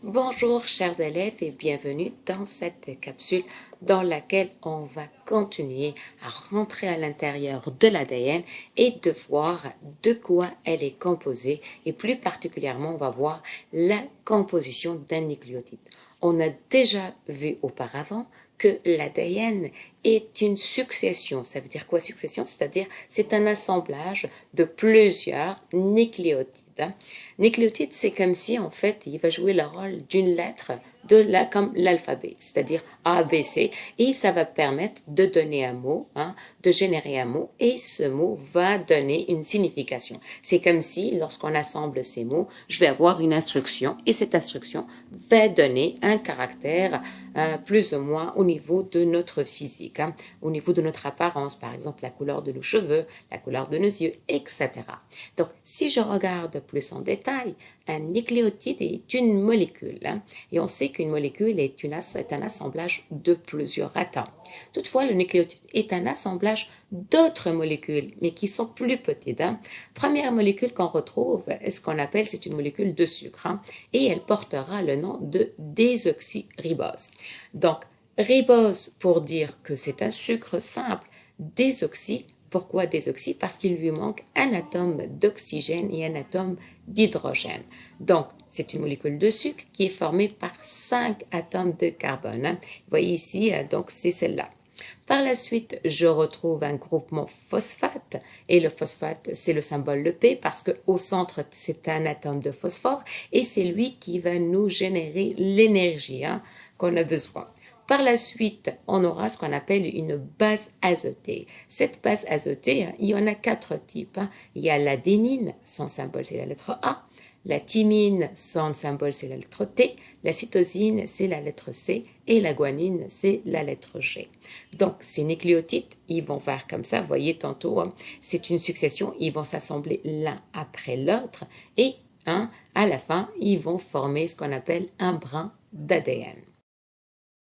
Bonjour chers élèves et bienvenue dans cette capsule dans laquelle on va continuer à rentrer à l'intérieur de l'ADN et de voir de quoi elle est composée et plus particulièrement on va voir la composition d'un nucléotide. On a déjà vu auparavant que l'ADN est une succession. Ça veut dire quoi succession? C'est-à-dire c'est un assemblage de plusieurs nucléotides. Nucléotide, c'est comme si, en fait, il va jouer le rôle d'une lettre comme l'alphabet, c'est-à-dire A, B, C, et ça va permettre de donner un mot, de générer un mot, et ce mot va donner une signification. C'est comme si, lorsqu'on assemble ces mots, je vais avoir une instruction, et cette instruction va donner un caractère plus ou moins au niveau de notre physique, au niveau de notre apparence, par exemple la couleur de nos cheveux, la couleur de nos yeux, etc. Donc, si je regarde plus en détail, un nucléotide est une molécule, et on sait qu'une molécule est un assemblage de plusieurs atomes. Toutefois, le nucléotide est un assemblage d'autres molécules, mais qui sont plus petites. Première molécule qu'on retrouve, ce qu'on appelle, c'est une molécule de sucre, et elle portera le nom de désoxyribose. Donc, ribose pour dire que c'est un sucre simple, désoxy. Pourquoi désoxy? Parce qu'il lui manque un atome d'oxygène et un atome d'hydrogène. Donc, c'est une molécule de sucre qui est formée par 5 atomes de carbone. Vous voyez ici, donc c'est celle-là. Par la suite, je retrouve un groupement phosphate et le phosphate, c'est le symbole le P parce qu'au centre, c'est un atome de phosphore et c'est lui qui va nous générer l'énergie qu'on a besoin. Par la suite, on aura ce qu'on appelle une base azotée. Cette base azotée, il y en a 4 types. Il y a l'adénine, son symbole c'est la lettre A. La thymine, son symbole c'est la lettre T. La cytosine, c'est la lettre C. Et la guanine, c'est la lettre G. Donc, ces nucléotides, ils vont faire comme ça. Vous voyez tantôt, c'est une succession. Ils vont s'assembler l'un après l'autre. Et à la fin, ils vont former ce qu'on appelle un brin d'ADN.